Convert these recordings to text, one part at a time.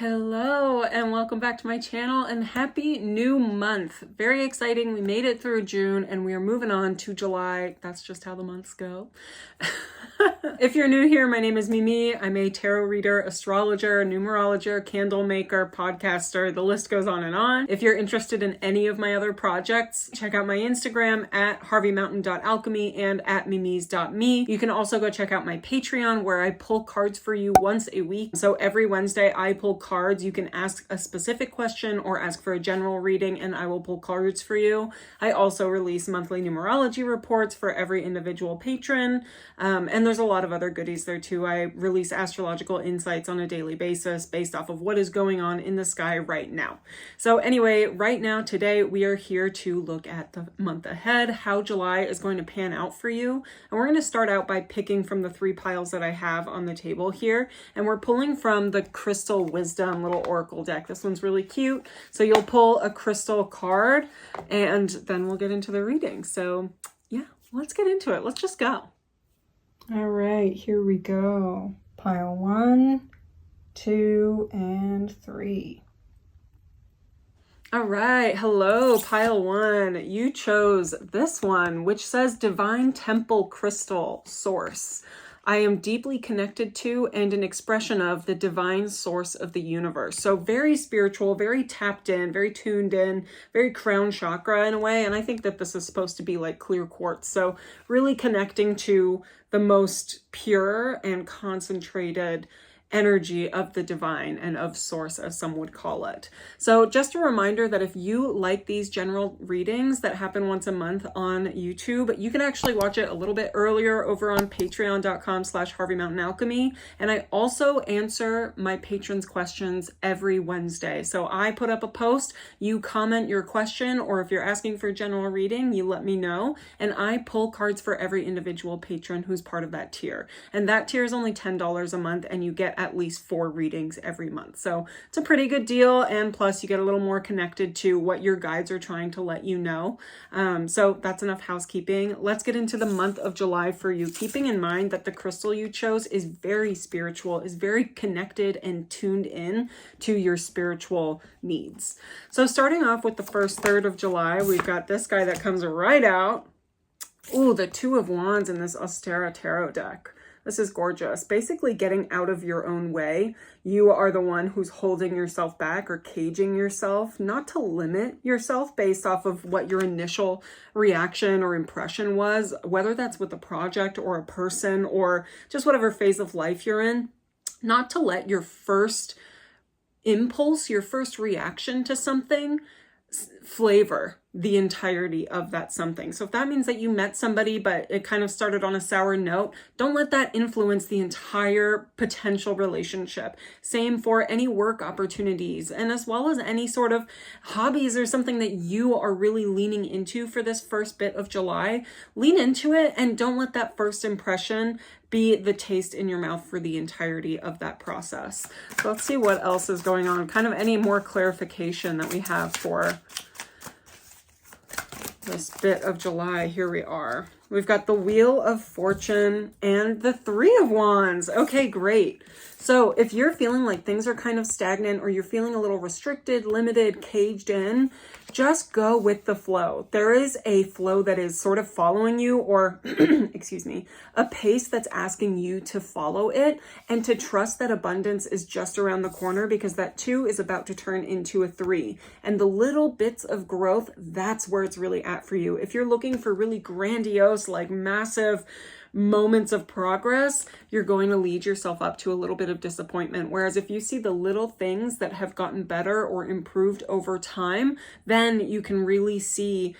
Hello and welcome back to my channel and happy new month. Very exciting. We made it through June and we are moving on to July. That's just how the months go. If you're new here, my name is Mimi. I'm a tarot reader, astrologer, numerologer, candle maker, podcaster. The list goes on and on. If you're interested in any of my other projects, check out my Instagram at harveymountain.alchemy and at mimis.me. You can also go check out my Patreon where I pull cards for you once a week. So every Wednesday I pull cards. You can ask a specific question or ask for a general reading and I will pull cards for you. I also release monthly numerology reports for every individual patron. And there's a lot of other goodies there too. I release astrological insights on a daily basis based off of what is going on in the sky right now. So anyway, right now, today, we are here to look at the month ahead, how July is going to pan out for you. And we're going to start out by picking from the three piles that I have on the table here. And we're pulling from the Crystal Wisdom little oracle deck. This one's really cute. So you'll pull a crystal card and then we'll get into the reading. So yeah, let's get into it. Let's just go. All right, here we go. Pile 1, 2, and 3. All right, hello, pile 1. You chose this one, which says Divine Temple Crystal Source. I am deeply connected to and an expression of the divine source of the universe. So very spiritual, very tapped in, very tuned in, very crown chakra in a way. And I think that this is supposed to be like clear quartz. So really connecting to the most pure and concentrated energy of the divine and of source, as some would call it. So just a reminder that if you like these general readings that happen once a month on YouTube, you can actually watch it a little bit earlier over on patreon.com/harveymountainalchemy. And I also answer my patrons' questions every Wednesday. So I put up a post, you comment your question, or if you're asking for a general reading, you let me know. And I pull cards for every individual patron who's part of that tier. And that tier is only $10 a month and you get at least 4 readings every month. So it's a pretty good deal. And plus you get a little more connected to what your guides are trying to let you know. So that's enough housekeeping. Let's get into the month of July for you. Keeping in mind that the crystal you chose is very spiritual, is very connected and tuned in to your spiritual needs. So starting off with the first third of July, we've got this guy that comes right out. Ooh, the Two of Wands in this Ostara Tarot deck. This is gorgeous. Basically getting out of your own way. You are the one who's holding yourself back or caging yourself, not to limit yourself based off of what your initial reaction or impression was, whether that's with a project or a person or just whatever phase of life you're in, not to let your first impulse, your first reaction to something flavor the entirety of that something. So if that means that you met somebody but it kind of started on a sour note, don't let that influence the entire potential relationship. Same for any work opportunities and as well as any sort of hobbies or something that you are really leaning into for this first bit of July. Lean into it and don't let that first impression be the taste in your mouth for the entirety of that process. So let's see what else is going on. Kind of any more clarification that we have for this bit of July. Here we are. We've got the Wheel of Fortune and the Three of Wands. Okay, great. So if you're feeling like things are kind of stagnant or you're feeling a little restricted, limited, caged in, just go with the flow. There is a flow that is sort of following you or, excuse me, a pace that's asking you to follow it and to trust that abundance is just around the corner because that 2 is about to turn into a 3. And the little bits of growth, that's where it's really at for you. If you're looking for really grandiose, like massive moments of progress, you're going to lead yourself up to a little bit of disappointment. Whereas if you see the little things that have gotten better or improved over time, then you can really see,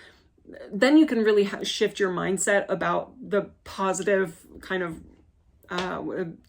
then you can really shift your mindset about the positive kind of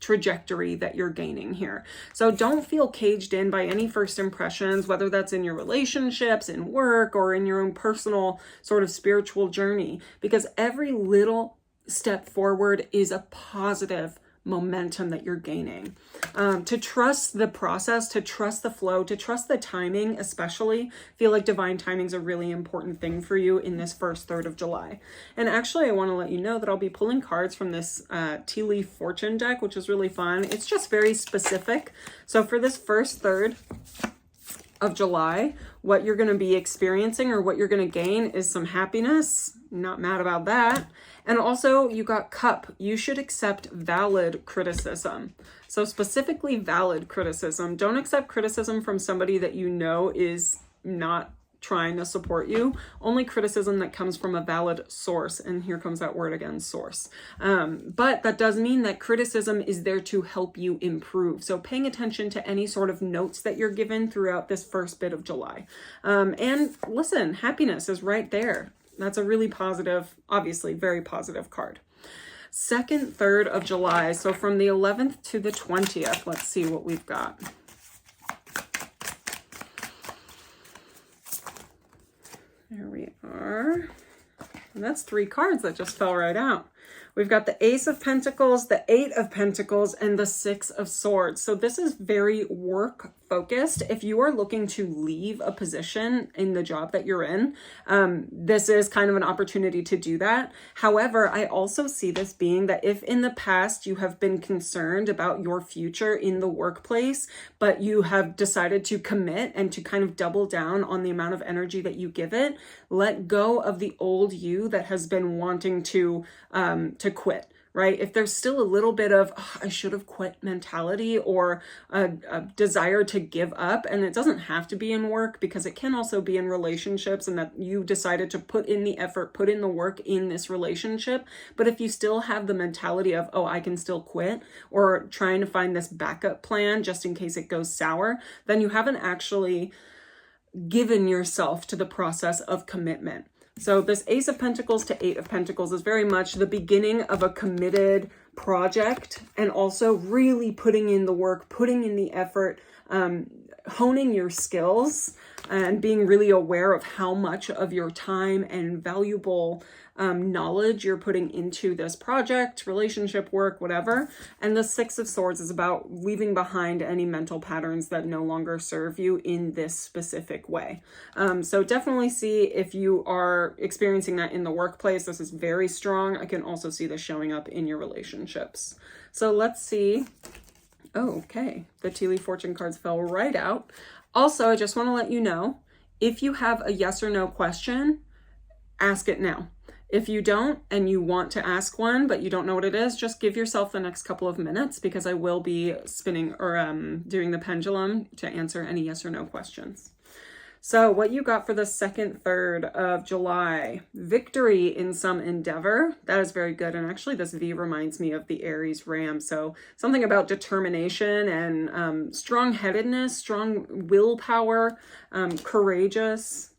trajectory that you're gaining here. So don't feel caged in by any first impressions, whether that's in your relationships, in work, or in your own personal sort of spiritual journey, because every little step forward is a positive momentum that you're gaining. To trust the process, to trust the flow, to trust the timing, especially. Feel like divine timing is a really important thing for you in this first third of July. And actually, I want to let you know that I'll be pulling cards from this tea leaf fortune deck, which is really fun. It's just very specific. So for this first third of July, what you're going to be experiencing or what you're going to gain is some happiness. Not mad about that. And also you got cup. You should accept valid criticism. So specifically valid criticism. Don't accept criticism from somebody that you know is not trying to support you. Only criticism that comes from a valid source. And here comes that word again, source. But that does mean that criticism is there to help you improve. So paying attention to any sort of notes that you're given throughout this first bit of July. And listen, happiness is right there. That's a really positive, obviously very positive card. Second third of July. So from the 11th to the 20th, let's see what we've got. There we are. And that's 3 cards that just fell right out. We've got the Ace of Pentacles, the 8 of Pentacles, and the 6 of Swords. So this is very work focused. If you are looking to leave a position in the job that you're in, this is kind of an opportunity to do that. However, I also see this being that if in the past you have been concerned about your future in the workplace, but you have decided to commit and to kind of double down on the amount of energy that you give it, let go of the old you that has been wanting to quit. Right? If there's still a little bit of, oh, I should have quit mentality or a desire to give up, and it doesn't have to be in work because it can also be in relationships and that you decided to put in the effort, put in the work in this relationship. But if you still have the mentality of, oh, I can still quit, or trying to find this backup plan just in case it goes sour, then you haven't actually given yourself to the process of commitment. So this Ace of Pentacles to 8 of Pentacles is very much the beginning of a committed project, and also really putting in the work, putting in the effort, honing your skills and being really aware of how much of your time and valuable knowledge you're putting into this project, relationship, work, whatever. And the 6 of Swords is about leaving behind any mental patterns that no longer serve you in this specific way. So definitely see if you are experiencing that in the workplace. This is very strong. I can also see this showing up in your relationships. So let's see. Oh, okay. The Tea Leaf Fortune cards fell right out. Also, I just want to let you know, if you have a yes or no question, ask it now. If you don't and you want to ask one, but you don't know what it is, just give yourself the next couple of minutes because I will be spinning or doing the pendulum to answer any yes or no questions. So what you got for the second third of July, victory in some endeavor. That is very good. And actually this V reminds me of the Aries Ram. So something about determination and strong-headedness, strong willpower, courageous.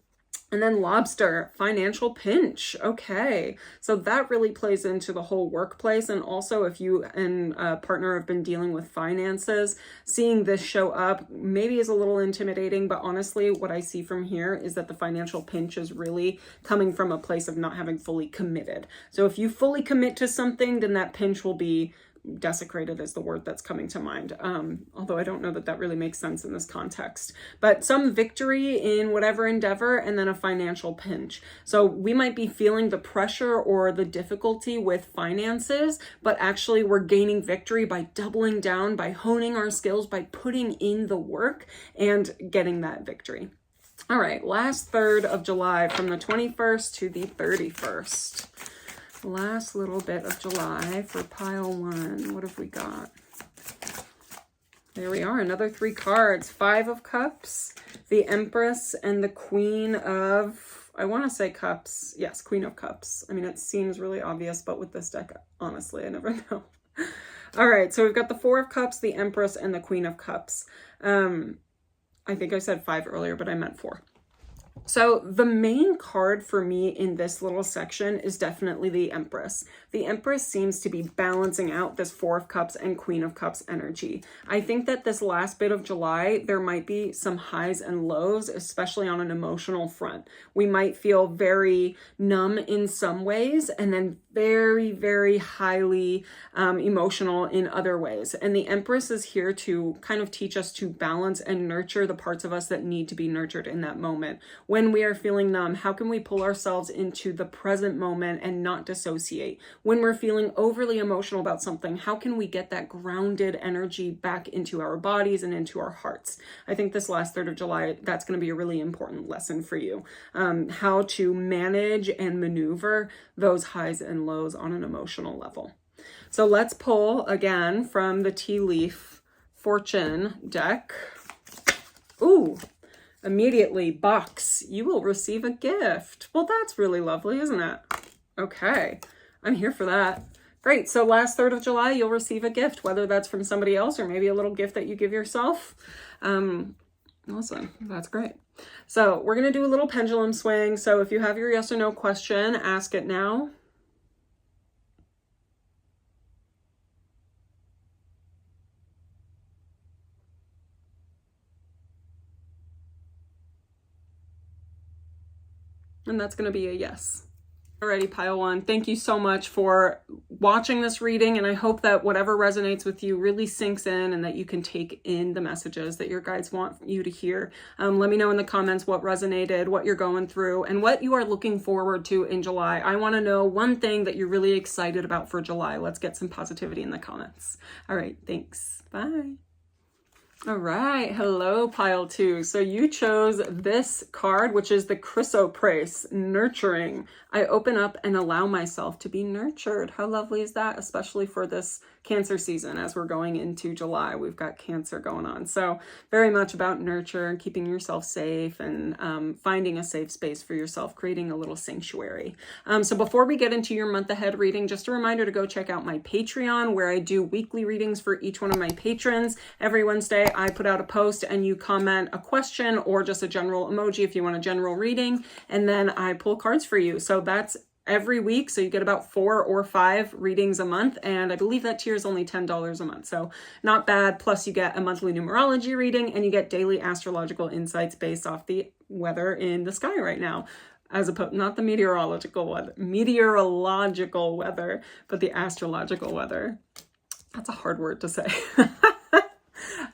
And then Lobster, financial pinch. Okay, so that really plays into the whole workplace. And also if you and a partner have been dealing with finances, seeing this show up maybe is a little intimidating, but honestly, what I see from here is that the financial pinch is really coming from a place of not having fully committed. So if you fully commit to something, then that pinch will be desecrated is the word that's coming to mind. Although I don't know that that really makes sense in this context, but some victory in whatever endeavor and then a financial pinch. So we might be feeling the pressure or the difficulty with finances, but actually we're gaining victory by doubling down, by honing our skills, by putting in the work and getting that victory. All right, last third of July from the 21st to the 31st. Last little bit of July for pile 1. What have we got? There we are, another 3 cards. 5 of Cups, the Empress, and the Queen of, I want to say Cups. Yes, Queen of Cups. I mean, it seems really obvious, but with this deck, honestly, I never know. All right, so we've got the 4 of Cups, the Empress, and the Queen of Cups. I think I said 5 earlier, but I meant 4. So the main card for me in this little section is definitely the Empress. The Empress seems to be balancing out this Four of Cups and Queen of Cups energy. I think that this last bit of July, there might be some highs and lows, especially on an emotional front. We might feel very numb in some ways and then very, very highly emotional in other ways. And the Empress is here to kind of teach us to balance and nurture the parts of us that need to be nurtured in that moment. When we are feeling numb, how can we pull ourselves into the present moment and not dissociate? When we're feeling overly emotional about something, how can we get that grounded energy back into our bodies and into our hearts? I think this last third of July, that's going to be a really important lesson for you. How to manage and maneuver those highs and lows on an emotional level. So let's pull again from the Tea Leaf Fortune deck. Ooh. Immediately, box, you will receive a gift. Well, that's really lovely, isn't it? Okay, I'm here for that. Great, so last third of July, you'll receive a gift, whether that's from somebody else or maybe a little gift that you give yourself. Listen, that's great. So we're gonna do a little pendulum swing. So if you have your yes or no question, ask it now. And that's going to be a yes. Alrighty, pile one. Thank you so much for watching this reading, and I hope that whatever resonates with you really sinks in and that you can take in the messages that your guides want you to hear. Let me know in the comments what resonated, what you're going through, and what you are looking forward to in July. I want to know one thing that you're really excited about for July. Let's get some positivity in the comments. All right, thanks. Bye. All right, hello pile two. So you chose this card, which is the Chrysoprase, nurturing. I open up and allow myself to be nurtured. How lovely is that? Especially for this Cancer season as we're going into July. We've got Cancer going on. So very much about nurture and keeping yourself safe and finding a safe space for yourself, creating a little sanctuary. So before we get into your month ahead reading, just a reminder to go check out my Patreon where I do weekly readings for each one of my patrons. Every Wednesday I put out a post and you comment a question or just a general emoji if you want a general reading, and then I pull cards for you. So that's every week. So you get about 4 or 5 readings a month. And I believe that tier is only $10 a month. So not bad. Plus you get a monthly numerology reading and you get daily astrological insights based off the weather in the sky right now. As opposed, not the meteorological weather, but the astrological weather. That's a hard word to say.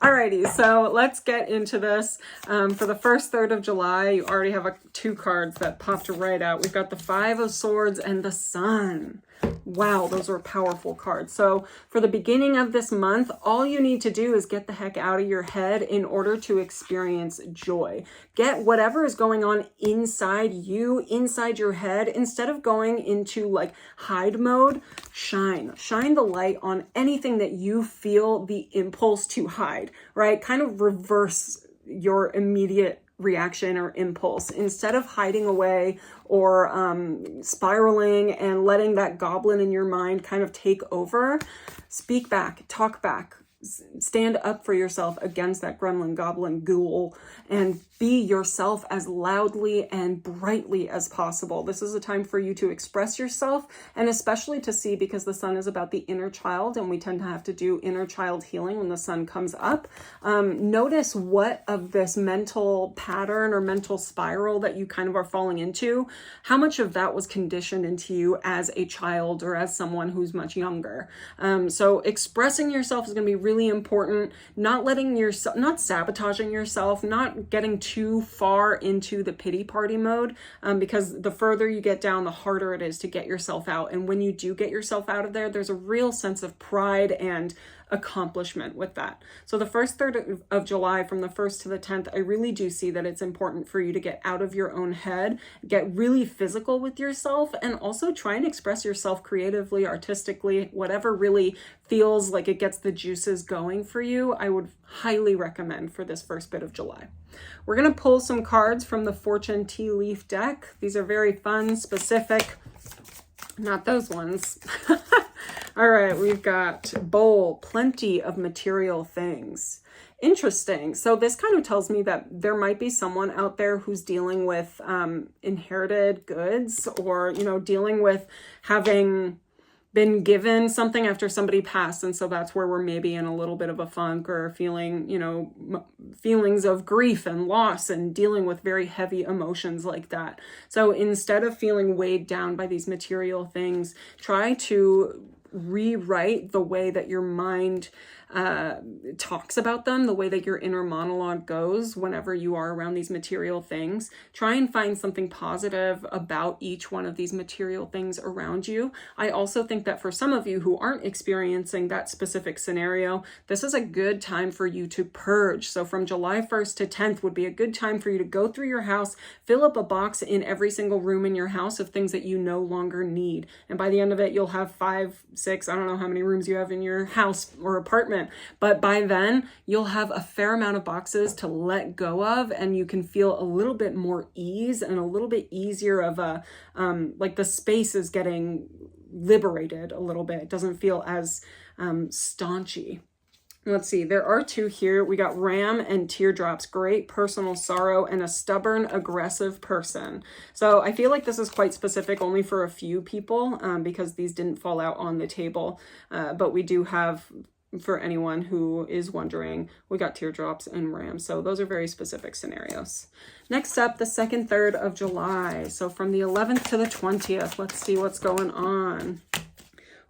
Alrighty, so let's get into this. For the first third of July, you already have 2 cards that popped right out. We've got the 5 of Swords and the Sun. Wow, those are powerful cards. So for the beginning of this month, all you need to do is get the heck out of your head in order to experience joy. Get whatever is going on inside you, inside your head, instead of going into like hide mode, shine the light on anything that you feel the impulse to hide, right? Kind of reverse your immediate reaction or impulse. Instead of hiding away or spiraling and letting that goblin in your mind kind of take over, speak back, talk back, stand up for yourself against that gremlin, goblin, ghoul, and be yourself as loudly and brightly as possible. This is a time for you to express yourself, and especially to see, because the sun is about the inner child, and we tend to have to do inner child healing when the sun comes up. Notice what of this mental pattern or mental spiral that you kind of are falling into, how much of that was conditioned into you as a child or as someone who's much younger. So expressing yourself is going to be really important. Not letting yourself, not sabotaging yourself, not getting too far into the pity party mode, because the further you get down, the harder it is to get yourself out. And when you do get yourself out of there, there's a real sense of pride and accomplishment with that. So the first third of July, from the 1st to the 10th, I really do see that it's important for you to get out of your own head, get really physical with yourself, and also try and express yourself creatively, artistically, whatever really feels like it gets the juices going for you. I would highly recommend for this first bit of July. We're going to pull some cards from the Fortune Tea Leaf deck. These are very fun, specific, not those ones. All right, we've got bowl, plenty of material things. Interesting. So this kind of tells me that there might be someone out there who's dealing with inherited goods, or, you know, dealing with having been given something after somebody passed. And so that's where we're maybe in a little bit of a funk, or feeling, you know, feelings of grief and loss and dealing with very heavy emotions like that. So instead of feeling weighed down by these material things, try to rewrite the way that your mind talks about them, the way that your inner monologue goes whenever you are around these material things. Try and find something positive about each one of these material things around you. I also think that for some of you who aren't experiencing that specific scenario, this is a good time for you to purge. So from July 1st to 10th would be a good time for you to go through your house, fill up a box in every single room in your house of things that you no longer need. And by the end of it, you'll have 5, 6, I don't know how many rooms you have in your house or apartment. But by then, you'll have a fair amount of boxes to let go of, and you can feel a little bit more ease and a little bit easier of a, like the space is getting liberated a little bit. It doesn't feel as staunchy. Let's see, there are 2 here. We got Ram and Teardrops, great personal sorrow, and a stubborn, aggressive person. So I feel like this is quite specific only for a few people because these didn't fall out on the table. But we do have, for anyone who is wondering, we got Teardrops and Ram. So those are very specific scenarios. Next up, the 2nd, 3rd of July. So from the 11th to the 20th, let's see what's going on.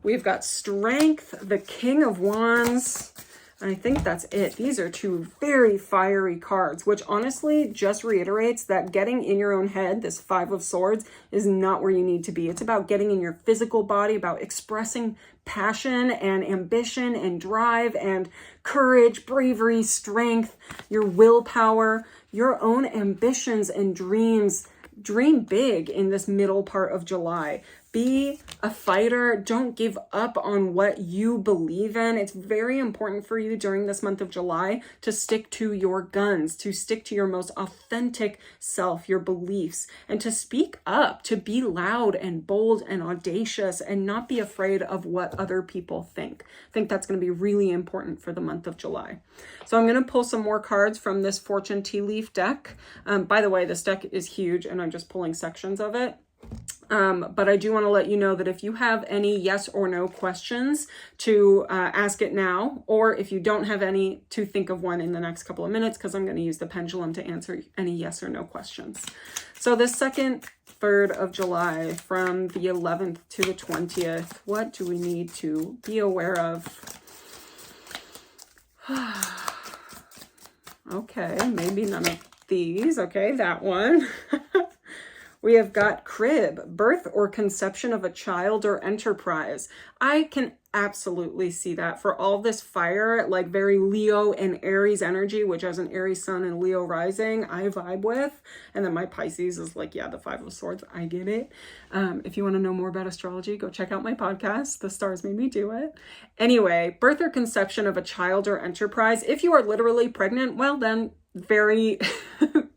We've got Strength, the King of Wands. I think that's it. These are 2 very fiery cards, which honestly just reiterates that getting in your own head, this 5 of Swords, is not where you need to be. It's about getting in your physical body, about expressing passion and ambition and drive and courage, bravery, strength, your willpower, your own ambitions and dreams. Dream big in this middle part of July. Be a fighter. Don't give up on what you believe in. It's very important for you during this month of July to stick to your guns, to stick to your most authentic self, your beliefs, and to speak up, to be loud and bold and audacious and not be afraid of what other people think. I think that's going to be really important for the month of July. So I'm going to pull some more cards from this Fortune Tea Leaf deck. By the way, this deck is huge and I'm just pulling sections of it. But I do want to let you know that if you have any yes or no questions, to ask it now, or if you don't have any, to think of one in the next couple of minutes, because I'm going to use the pendulum to answer any yes or no questions. So the 2nd, 3rd of July, from the 11th to the 20th, what do we need to be aware of? Okay, maybe none of these. Okay, that one. We have got crib, birth or conception of a child or enterprise. I can absolutely see that for all this fire, like very Leo and Aries energy, which has an Aries sun and Leo rising, I vibe with. And then my Pisces is like, yeah, the 5 of Swords, I get it. If you want to know more about astrology, go check out my podcast. The stars made me do it. Anyway, birth or conception of a child or enterprise. If you are literally pregnant, well then, very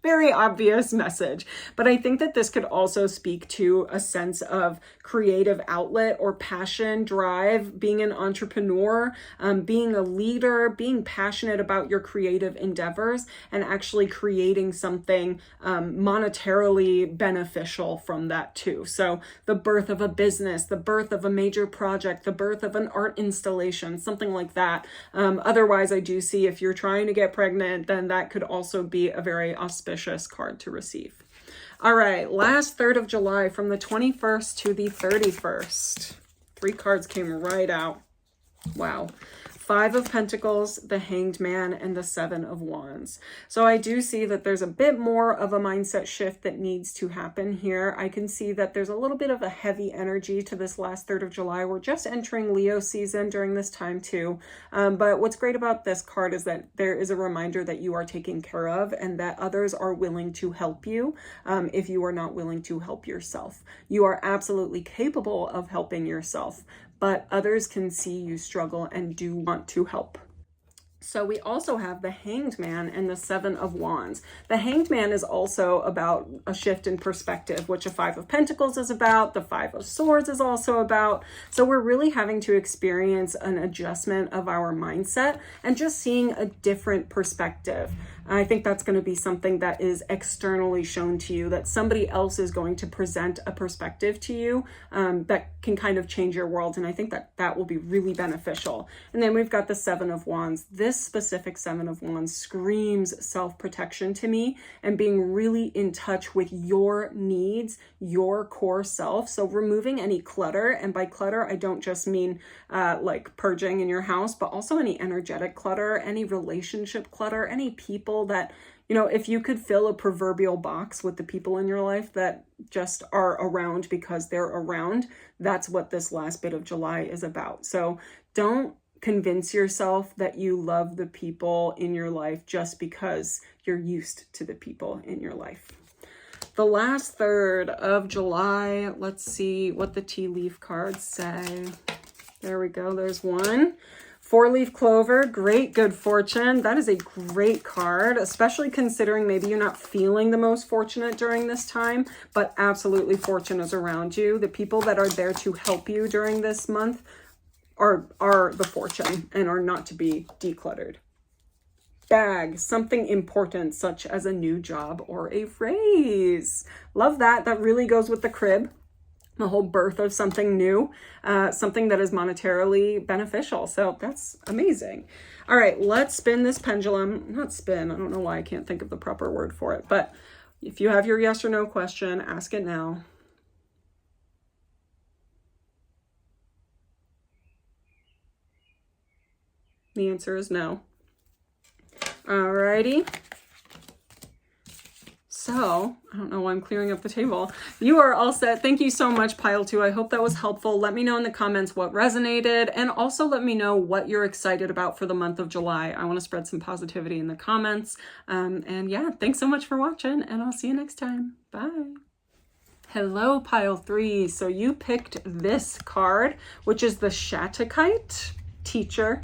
very obvious message. But I think that this could also speak to a sense of creative outlet or passion, drive, being an entrepreneur, being a leader, being passionate about your creative endeavors, and actually creating something monetarily beneficial from that too. So the birth of a business, the birth of a major project, the birth of an art installation, something like that. Otherwise, I do see if you're trying to get pregnant, then that could also be a very auspicious card to receive. All right, last 3rd of July, from the 21st to the 31st. 3 cards came right out. Wow. 5 of Pentacles, the Hanged Man, and the 7 of Wands. So I do see that there's a bit more of a mindset shift that needs to happen here. I can see that there's a little bit of a heavy energy to this last 3rd of July. We're just entering Leo season during this time too. But what's great about this card is that there is a reminder that you are taken care of and that others are willing to help you if you are not willing to help yourself. You are absolutely capable of helping yourself, but others can see you struggle and do want to help. So we also have the Hanged Man and the Seven of Wands. The Hanged Man is also about a shift in perspective, which a Five of Pentacles is about. The Five of Swords is also about. So we're really having to experience an adjustment of our mindset and just seeing a different perspective. I think that's going to be something that is externally shown to you, that somebody else is going to present a perspective to you that can kind of change your world. And I think that that will be really beneficial. And then we've got the Seven of Wands. This specific Seven of Wands screams self-protection to me and being really in touch with your needs, your core self. So removing any clutter. And by clutter, I don't just mean like purging in your house, but also any energetic clutter, any relationship clutter, any people that, you know, if you could fill a proverbial box with the people in your life that just are around because they're around, that's what this last bit of July is about. So don't convince yourself that you love the people in your life just because you're used to the people in your life. The last third of July, let's see what the tea leaf cards say. There we go. There's one. Four-leaf clover, great good fortune. That is a great card, especially considering maybe you're not feeling the most fortunate during this time, but absolutely fortune is around you. The people that are there to help you during this month are the fortune and are not to be decluttered. Bag, something important such as a new job or a raise. Love that. That really goes with the crib. The whole birth of something new, something that is monetarily beneficial. So that's amazing. All right, let's spin this pendulum. Not spin, I don't know why I can't think of the proper word for it, but if you have your yes or no question, ask it now. The answer is no. All righty. So, I don't know why I'm clearing up the table. You are all set. Thank you so much, Pile 2. I hope that was helpful. Let me know in the comments what resonated, and also let me know what you're excited about for the month of July. I want to spread some positivity in the comments. And yeah, thanks so much for watching, and I'll see you next time. Bye. Hello, Pile 3. So you picked this card, which is the Shattuckite Teacher.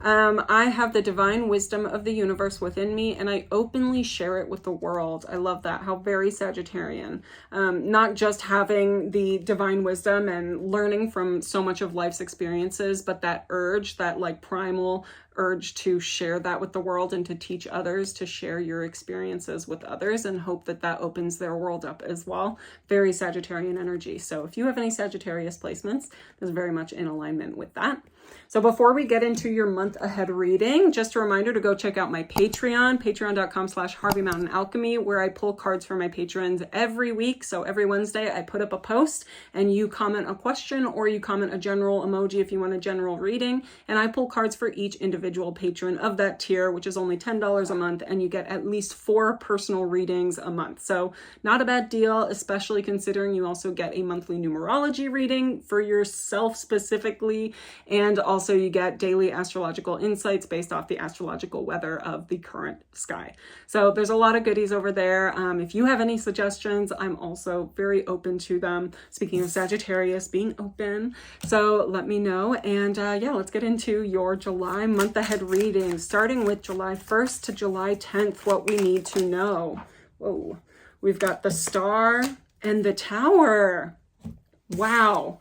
I have the divine wisdom of the universe within me, and I openly share it with the world. I love that. How very Sagittarian. Not just having the divine wisdom and learning from so much of life's experiences, but that urge, that like primal urge to share that with the world and to teach others, to share your experiences with others, and hope that that opens their world up as well. Very Sagittarian energy. So if you have any Sagittarius placements, this is very much in alignment with that. So before we get into your month ahead reading, just a reminder to go check out my Patreon, patreon.com/HarveyMountainAlchemy, where I pull cards for my patrons every week. So every Wednesday I put up a post and you comment a question or you comment a general emoji if you want a general reading. And I pull cards for each individual patron of that tier, which is only $10 a month. And you get at least 4 personal readings a month. So not a bad deal, especially considering you also get a monthly numerology reading for yourself specifically. And also you get daily astrological insights based off the astrological weather of the current sky. So there's a lot of goodies over there. If you have any suggestions, I'm also very open to them. Speaking of Sagittarius, being open. So let me know. And yeah, let's get into your July month ahead reading, starting with July 1st to July 10th, what we need to know. Whoa, we've got the Star and the Tower. Wow.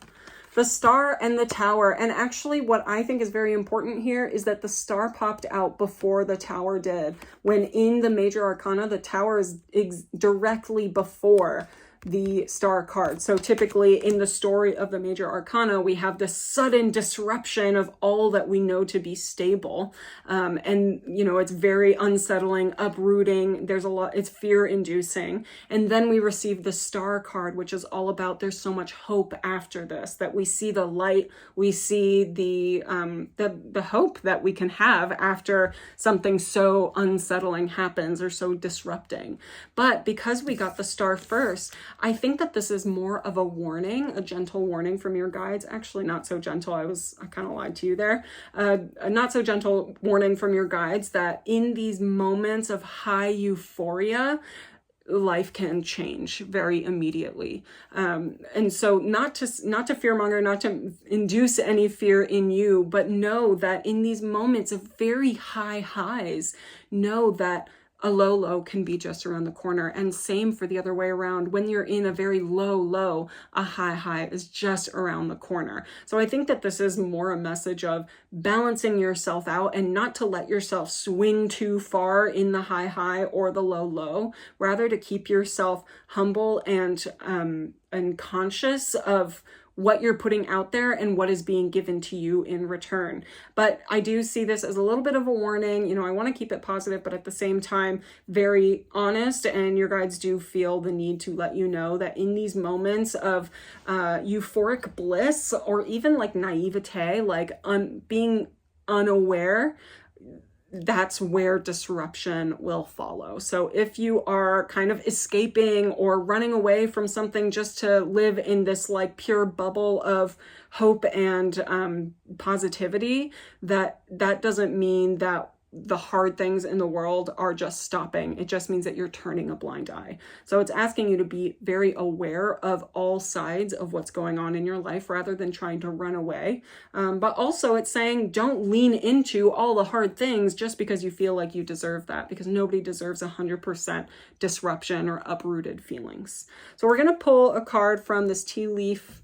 The Star and the Tower. And actually what I think is very important here is that the Star popped out before the Tower did. When in the Major Arcana, the Tower is directly before the Star card. So typically in the story of the Major Arcana, we have this sudden disruption of all that we know to be stable. And, you know, it's very unsettling, uprooting. There's a lot, it's fear inducing. And then we receive the Star card, which is all about there's so much hope after this, that we see the light, we see the hope that we can have after something so unsettling happens or so disrupting. But because we got the Star first, I think that this is more of a warning, a gentle warning from your guides. Actually, not so gentle. I kind of lied to you there. A not so gentle warning from your guides that in these moments of high euphoria, life can change very immediately. And so not to fearmonger, not to induce any fear in you, but know that in these moments of very high highs, know that a low low can be just around the corner. And same for the other way around. When you're in a very low low, a high high is just around the corner. So I think that this is more a message of balancing yourself out and not to let yourself swing too far in the high high or the low low, rather to keep yourself humble and conscious of what you're putting out there and what is being given to you in return. But I do see this as a little bit of a warning. You know, I want to keep it positive, but at the same time, very honest. And your guides do feel the need to let you know that in these moments of euphoric bliss, or even like naivete, like being unaware, that's where disruption will follow. So if you are kind of escaping or running away from something just to live in this like pure bubble of hope and positivity, that doesn't mean that the hard things in the world are just stopping. It just means that you're turning a blind eye. So it's asking you to be very aware of all sides of what's going on in your life rather than trying to run away. But also it's saying don't lean into all the hard things just because you feel like you deserve that, because nobody deserves 100% disruption or uprooted feelings. So we're going to pull a card from this tea leaf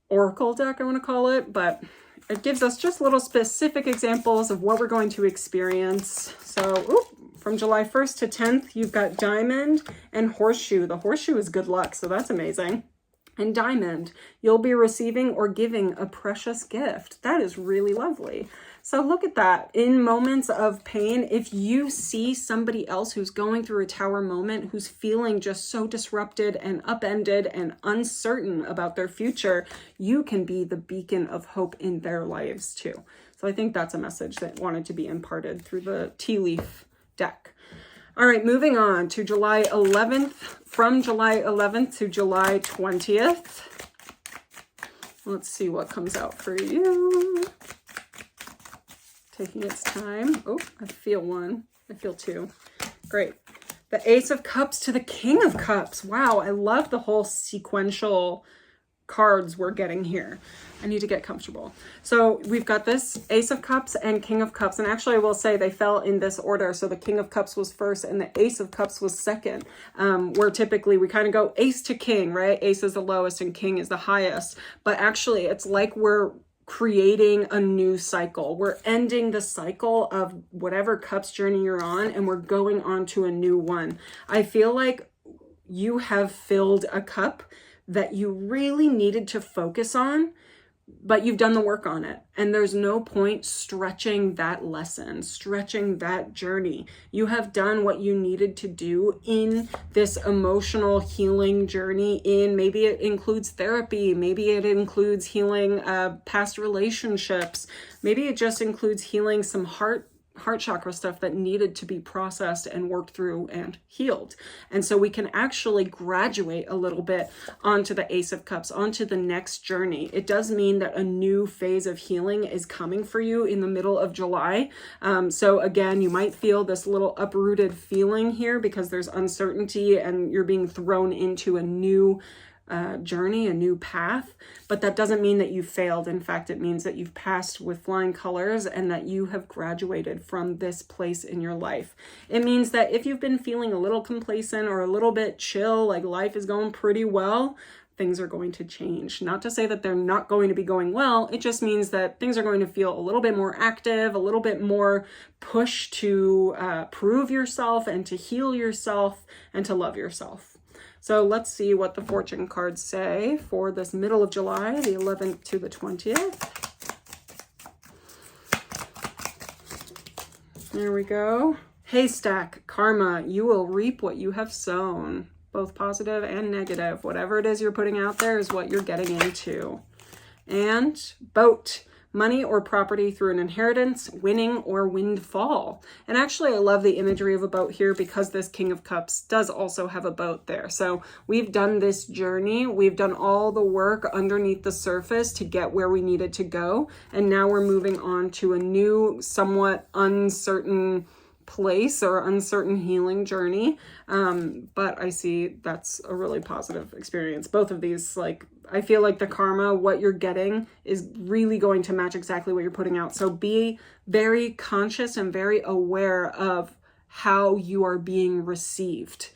oracle deck, I want to call it, but it gives us just little specific examples of what we're going to experience. So from July 1st to 10th, you've got diamond and horseshoe. The horseshoe is good luck, so that's amazing. And diamond, you'll be receiving or giving a precious gift. That is really lovely. So look at that. In moments of pain, if you see somebody else who's going through a tower moment, who's feeling just so disrupted and upended and uncertain about their future, you can be the beacon of hope in their lives too. So I think that's a message that wanted to be imparted through the tea leaf deck. All right, moving on to July 11th, from July 11th to July 20th. Let's see what comes out for you. Taking its time. Oh, I feel one. I feel two. Great. The Ace of Cups to the King of Cups. Wow, I love the whole sequential cards we're getting here. I need to get comfortable. So we've got this Ace of Cups and King of Cups. And actually I will say they fell in this order. So the King of Cups was first and the Ace of Cups was second. Where typically we kind of go ace to king, right? Ace is the lowest and king is the highest. But actually it's like we're creating a new cycle. We're ending the cycle of whatever cups journey you're on and we're going on to a new one. I feel like you have filled a cup that you really needed to focus on, but you've done the work on it. And there's no point stretching that lesson, stretching that journey. You have done what you needed to do in this emotional healing journey. Maybe it includes therapy. Maybe it includes healing past relationships. Maybe it just includes healing some heart chakra stuff that needed to be processed and worked through and healed. And so we can actually graduate a little bit onto the Ace of Cups, onto the next journey. It does mean that a new phase of healing is coming for you in the middle of July. So again, you might feel this little uprooted feeling here because there's uncertainty and you're being thrown into a new journey, a new path, but that doesn't mean that you failed. In fact, it means that you've passed with flying colors and that you have graduated from this place in your life. It means that if you've been feeling a little complacent or a little bit chill, like life is going pretty well, things are going to change. Not to say that they're not going to be going well, it just means that things are going to feel a little bit more active, a little bit more push to prove yourself and to heal yourself and to love yourself. So let's see what the fortune cards say for this middle of July, the 11th to the 20th. There we go. Haystack, karma, you will reap what you have sown, both positive and negative. Whatever it is you're putting out there is what you're getting into. And boat, money or property through an inheritance, winning or windfall. And actually, I love the imagery of a boat here because this King of Cups does also have a boat there. So we've done this journey. We've done all the work underneath the surface to get where we needed to go. And now we're moving on to a new, somewhat uncertain place or uncertain healing journey. But I see that's a really positive experience. Both of these, like, I feel like the karma, what you're getting is really going to match exactly what you're putting out. So be very conscious and very aware of how you are being received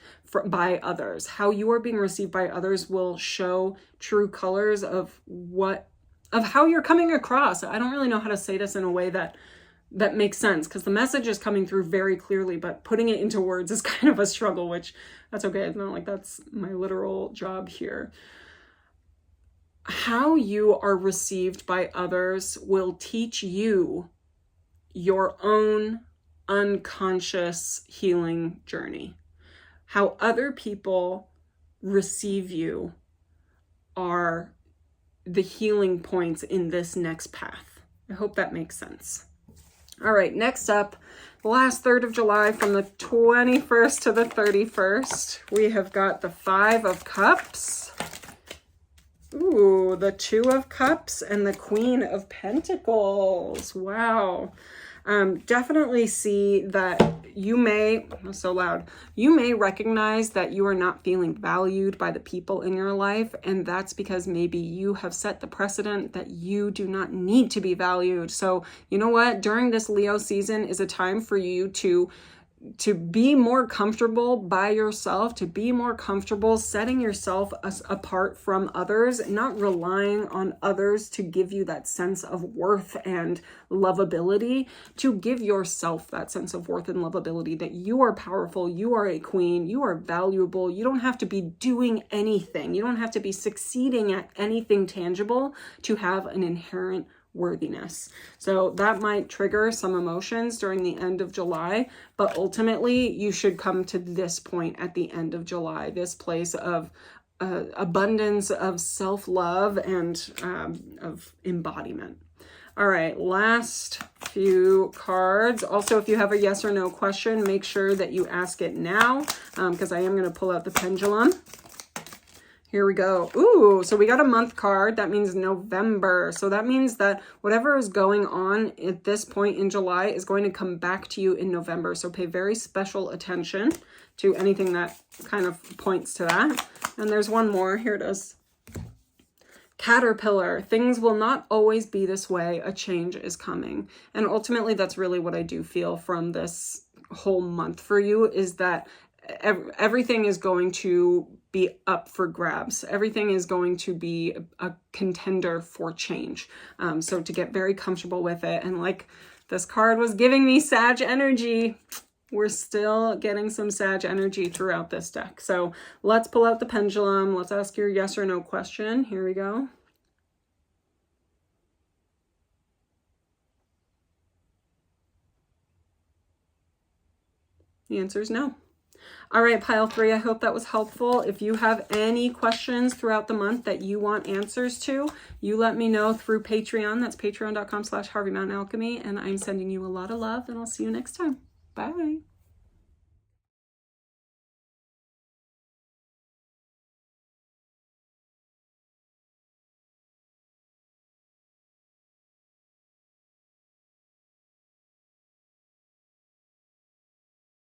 by others. How you are being received by others will show true colors of how you're coming across. I don't really know how to say this in a way that makes sense, because the message is coming through very clearly, but putting it into words is kind of a struggle, which that's okay. It's not like that's my literal job here. How you are received by others will teach you your own unconscious healing journey. How other people receive you are the healing points in this next path. I hope that makes sense. All right, next up, the last third of July from the 21st to the 31st, we have got the 5 of Cups. Ooh, the 2 of Cups and the Queen of Pentacles. Wow. Definitely see that you may recognize that you are not feeling valued by the people in your life. And that's because maybe you have set the precedent that you do not need to be valued. So you know what? During this Leo season is a time for you to be more comfortable by yourself, to be more comfortable setting yourself apart from others, not relying on others to give you that sense of worth and lovability, to give yourself that sense of worth and lovability, that you are powerful, you are a queen, you are valuable, you don't have to be doing anything, you don't have to be succeeding at anything tangible to have an inherent worthiness. So that might trigger some emotions during the end of July, but ultimately you should come to this point at the end of July, this place of abundance, of self-love, and of embodiment. All right, last few cards. Also, if you have a yes or no question, make sure that you ask it now, because I am going to pull out the pendulum. Here we go. Ooh, so we got a month card. That means November. So that means that whatever is going on at this point in July is going to come back to you in November. So pay very special attention to anything that kind of points to that. And there's one more. Here it is. Caterpillar. Things will not always be this way. A change is coming. And ultimately, that's really what I do feel from this whole month for you, is that everything is going to be up for grabs. Everything is going to be a contender for change. So to get very comfortable with it. And like this card was giving me Sag energy, we're still getting some Sag energy throughout this deck. So let's pull out the pendulum. Let's ask your yes or no question. Here we go. The answer is no. All right, pile 3, I hope that was helpful. If you have any questions throughout the month that you want answers to, you let me know through Patreon. That's patreon.com/HarveyMountainAlchemy. And I'm sending you a lot of love, and I'll see you next time. Bye.